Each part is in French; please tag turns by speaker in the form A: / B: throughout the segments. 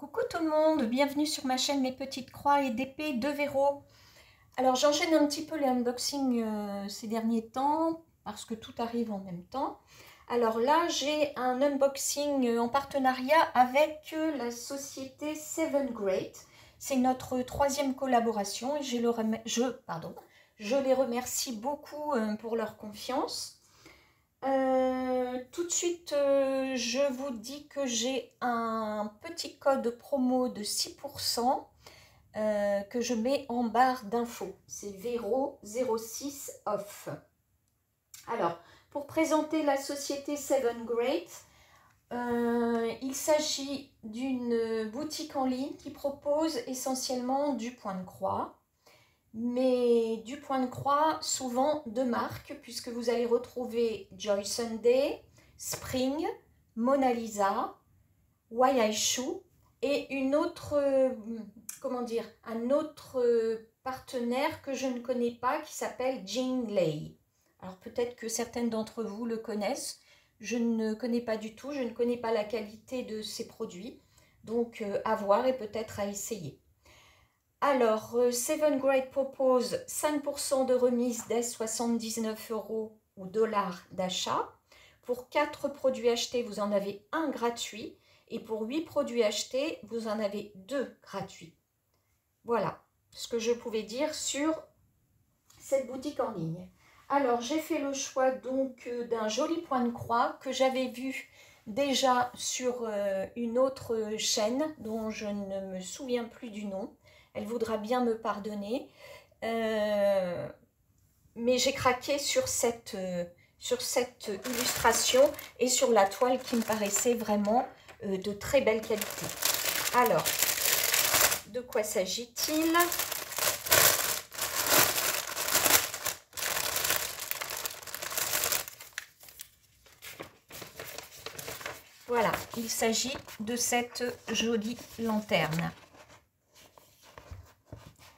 A: Coucou tout le monde, bienvenue sur ma chaîne Mes Petites Croix et d'épées de Véro. Alors j'enchaîne un petit peu les unboxings ces derniers temps parce que tout arrive en même temps. Alors là j'ai un unboxing en partenariat avec la société Seven Great. C'est notre troisième collaboration et je les remercie beaucoup pour leur confiance. Tout de suite, je vous dis que j'ai un petit code promo de 6% que je mets en barre d'infos. C'est Véro06 off. Alors, pour présenter la société Seven Great, il s'agit d'une boutique en ligne qui propose essentiellement du point de croix. Mais du point de croix, souvent de marque, puisque vous allez retrouver Joy Sunday, Spring, Mona Lisa, Waiaishu et une autre, un autre partenaire que je ne connais pas qui s'appelle Jinglei. Alors peut-être que certaines d'entre vous le connaissent, je ne connais pas du tout, je ne connais pas la qualité de ces produits, donc à voir et peut-être à essayer. Alors, Seven Great propose 5% de remise dès 79 € ou dollars d'achat. Pour 4 produits achetés, vous en avez un gratuit. Et pour 8 produits achetés, vous en avez 2 gratuits. Voilà ce que je pouvais dire sur cette boutique en ligne. Alors, j'ai fait le choix donc d'un joli point de croix que j'avais vu déjà sur une autre chaîne dont je ne me souviens plus du nom. Elle voudra bien me pardonner. Mais j'ai craqué sur cette illustration et sur la toile qui me paraissait vraiment de très belle qualité. Alors, de quoi s'agit-il ? Voilà, il s'agit de cette jolie lanterne.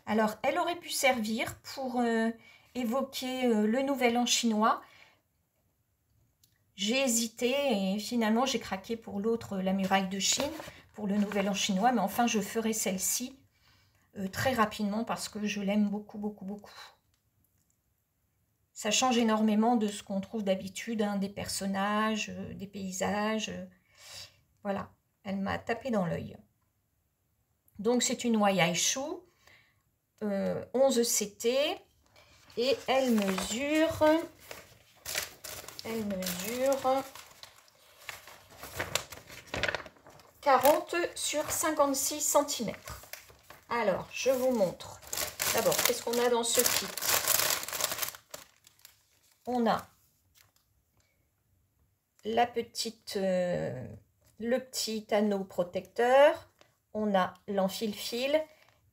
A: Alors, elle aurait pu servir pour évoquer le Nouvel An chinois. J'ai hésité et finalement j'ai craqué pour l'autre, la muraille de Chine, pour le Nouvel An chinois. Mais enfin, je ferai celle-ci très rapidement parce que je l'aime beaucoup, beaucoup, beaucoup. Ça change énormément de ce qu'on trouve d'habitude, hein, des personnages, des paysages. Voilà, elle m'a tapé dans l'œil. Donc, c'est une Waiaishu 11 CT et elle mesure 40 sur 56 cm. Alors, je vous montre. D'abord, qu'est-ce qu'on a dans ce kit? On a la petite, le petit anneau protecteur. On a l'enfile-fil.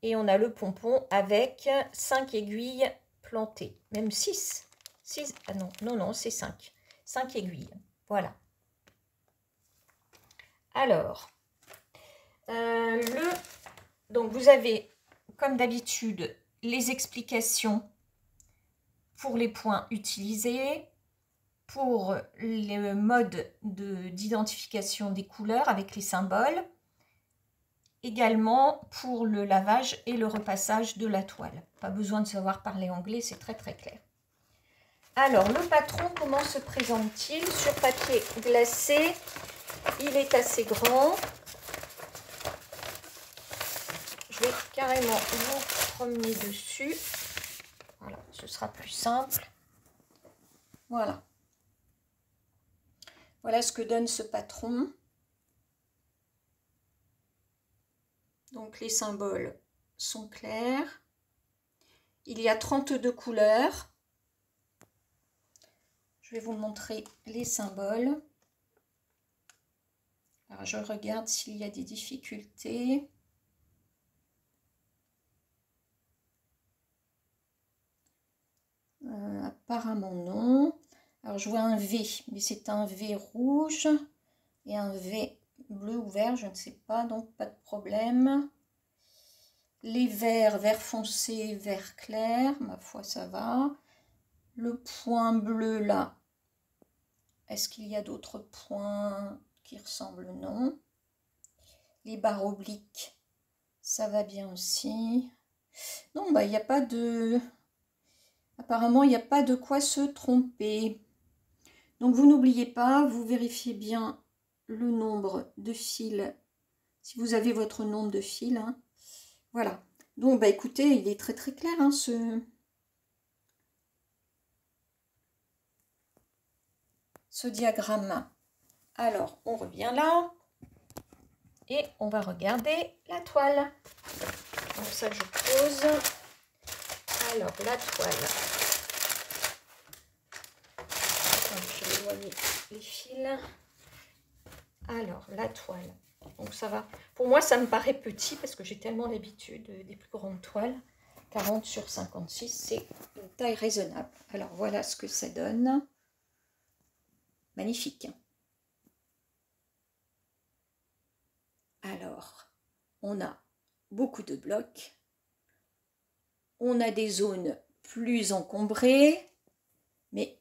A: Et on a le pompon avec 5 aiguilles plantées. Même 6. 6, ah non, c'est 5. 5 aiguilles. Voilà. Alors, donc vous avez, comme d'habitude, les explications pour les points utilisés, pour le mode d'identification des couleurs avec les symboles, également pour le lavage et le repassage de la toile. Pas besoin de savoir parler anglais, c'est très très clair. Alors, le patron, comment se présente-t-il? Sur papier glacé, il est assez grand. Je vais carrément vous promener dessus. Voilà, ce sera plus simple. Voilà. Voilà ce que donne ce patron. Donc, les symboles sont clairs. Il y a 32 couleurs. Je vais vous montrer les symboles. Alors, je regarde s'il y a des difficultés. Apparemment non. Alors, je vois un V, mais c'est un V rouge et un V bleu ou vert, je ne sais pas, donc pas de problème. Les verts, vert foncé, vert clair, ma foi, ça va. Le point bleu, là, est-ce qu'il y a d'autres points qui ressemblent? Non. Les barres obliques, ça va bien aussi. Non, bah il n'y a pas de... Apparemment, il n'y a pas de quoi se tromper. Donc, vous n'oubliez pas, vous vérifiez bien le nombre de fils, si vous avez votre nombre de fils. Hein. Voilà. Donc, bah écoutez, il est très très clair, hein, ce diagramme. Alors, on revient là. Et on va regarder la toile. Donc ça, je pose. Alors, la toile. Je vais éloigner les fils. Alors, la toile. Donc ça va. Pour moi, ça me paraît petit parce que j'ai tellement l'habitude des plus grandes toiles. 40 sur 56, c'est une taille raisonnable. Alors, voilà ce que ça donne. Magnifique. Alors, on a beaucoup de blocs. On a des zones plus encombrées. Mais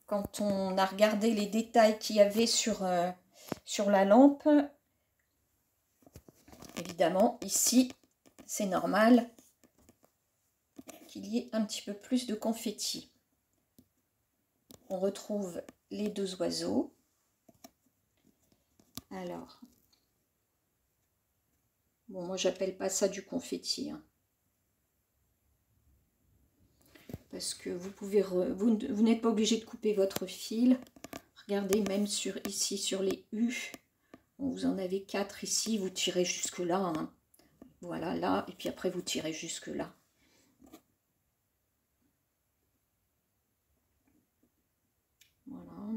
A: quand on a regardé les détails qu'il y avait sur la lampe, évidemment, ici, c'est normal qu'il y ait un petit peu plus de confetti. On retrouve les deux oiseaux. Alors, bon, moi, j'appelle pas ça du confetti, hein. Parce que vous pouvez, vous n'êtes pas obligé de couper votre fil. Regardez, même ici, sur les U, vous en avez 4 ici, vous tirez jusque là, hein. Voilà, là, et puis après, vous tirez jusque là. Voilà.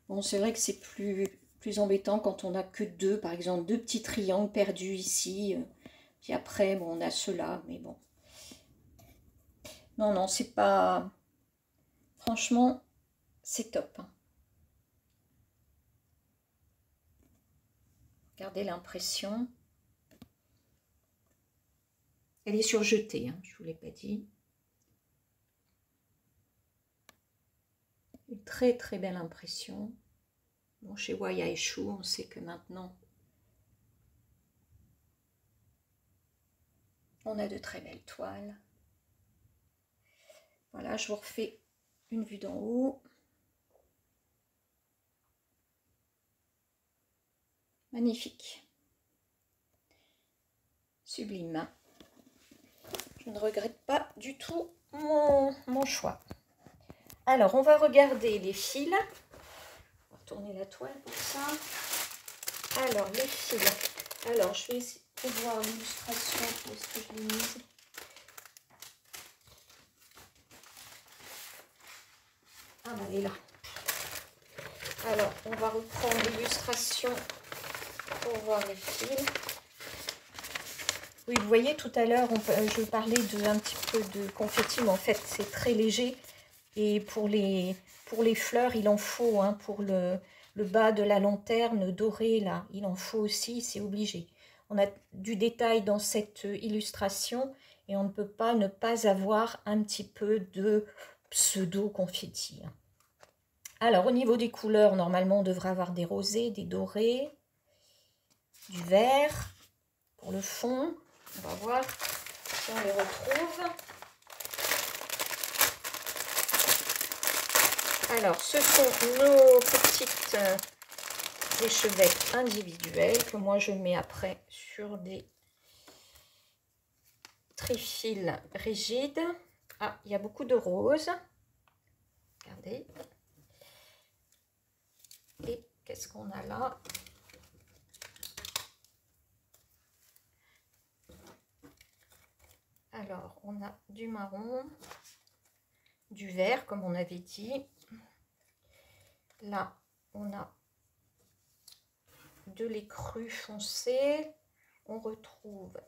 A: Bon, c'est vrai que c'est plus embêtant quand on n'a que deux, par exemple, deux petits triangles perdus ici. Puis après, bon, on a ceux-là, mais bon. Non, non, c'est pas... Franchement, c'est top. Hein. Regardez l'impression. Elle est surjetée, hein, je ne vous l'ai pas dit. Une très très belle impression. Bon, chez Waya et Chou, on sait que maintenant, on a de très belles toiles. Voilà, je vous refais une vue d'en haut. Magnifique. Sublime. Je ne regrette pas du tout mon choix. Alors, on va regarder les fils. On va tourner la toile pour ça. Alors, les fils. Alors, je vais essayer de voir l'illustration. Où est-ce que je l'ai mise? Ah, bah, elle est là. Alors, on va reprendre l'illustration pour voir les fils. Oui, vous voyez, tout à l'heure, je parlais un petit peu de confetti, mais en fait, c'est très léger. Et pour les fleurs, il en faut, hein, pour le bas de la lanterne dorée, là, il en faut aussi, c'est obligé. On a du détail dans cette illustration et on ne peut pas ne pas avoir un petit peu de pseudo-confetti. Alors, au niveau des couleurs, normalement, on devrait avoir des rosés, des dorés, du vert pour le fond. On va voir si on les retrouve. Alors, ce sont nos petites échevettes individuelles que moi je mets après sur des trifils rigides. Ah, il y a beaucoup de roses. Regardez. Et qu'est-ce qu'on a là? Alors, on a du marron, du vert, comme on avait dit. Là, on a de l'écru foncé. On retrouve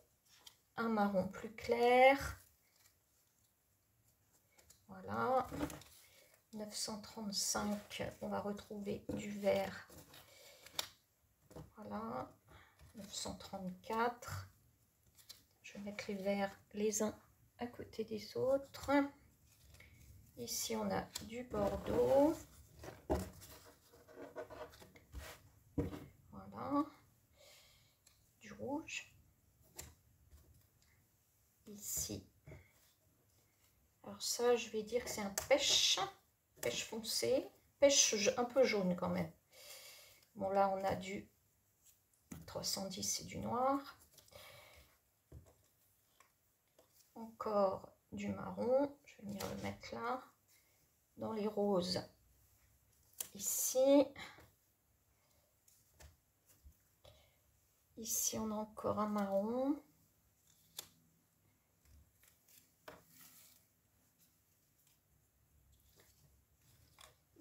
A: un marron plus clair. Voilà. 935, on va retrouver du vert. Voilà. 934. Je vais mettre les verts les uns à côté des autres. Ici, on a du bordeaux. voilà, du rouge, ici. Alors ça, je vais dire que c'est un pêche foncé, pêche un peu jaune quand même. Bon, là, on a du 310, c'est du noir. Encore du marron, je vais venir le mettre là. Dans les roses, ici. Ici, on a encore un marron.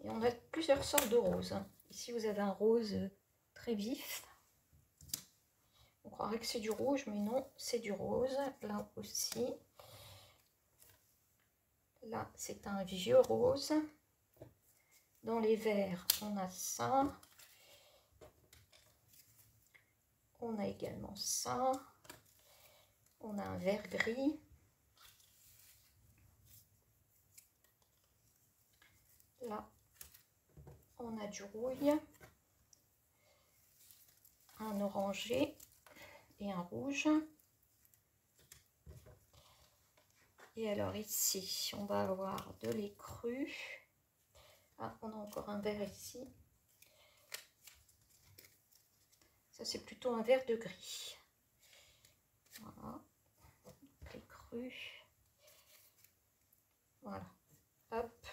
A: Et on a plusieurs sortes de roses. Ici, vous avez un rose très vif. On croirait que c'est du rouge, mais non, c'est du rose. Là aussi. Là, c'est un vieux rose. Dans les verts, on a ça. On a également ça. On a un vert gris. Là, on a du rouille. Un orangé et un rouge. Et alors ici, on va avoir de l'écru. Ah, on a encore un vert ici. Ça, c'est plutôt un vert de gris. Voilà. L'écru. Voilà. Hop.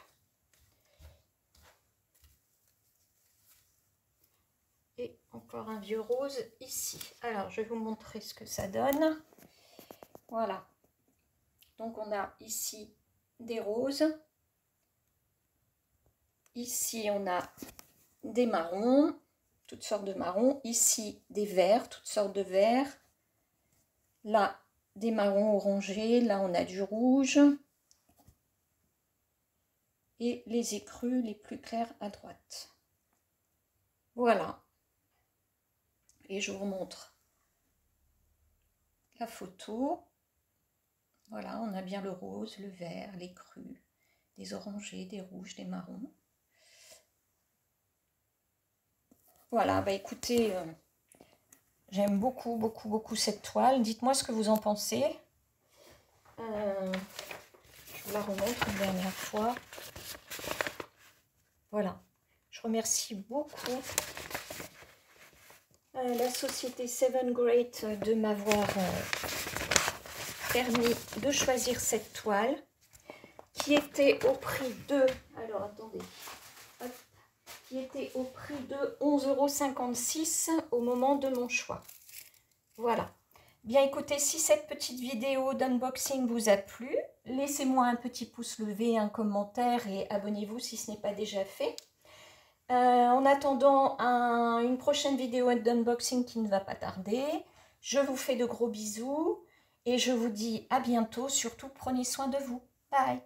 A: Et encore un vieux rose ici. Alors, je vais vous montrer ce que ça donne. Voilà. Donc, on a ici des roses. Ici, on a des marrons, toutes sortes de marrons. Ici, des verts, toutes sortes de verts. Là, des marrons orangés. Là, on a du rouge. Et les écrus les plus clairs à droite. Voilà. Et je vous montre la photo. Voilà, on a bien le rose, le vert, l'écru, des orangés, des rouges, des marrons. Voilà, bah écoutez, j'aime beaucoup, beaucoup, beaucoup cette toile. Dites-moi ce que vous en pensez. Je vous la remontre une dernière fois. Voilà. Je remercie beaucoup la société Seven Great de m'avoir permis de choisir cette toile qui était au prix de... Alors, attendez. Hop. Qui était au prix de 11,56 € au moment de mon choix. Voilà. Bien écoutez, si cette petite vidéo d'unboxing vous a plu, laissez-moi un petit pouce levé, un commentaire et abonnez-vous si ce n'est pas déjà fait. En attendant une prochaine vidéo d'unboxing qui ne va pas tarder, je vous fais de gros bisous et je vous dis à bientôt. Surtout, prenez soin de vous. Bye!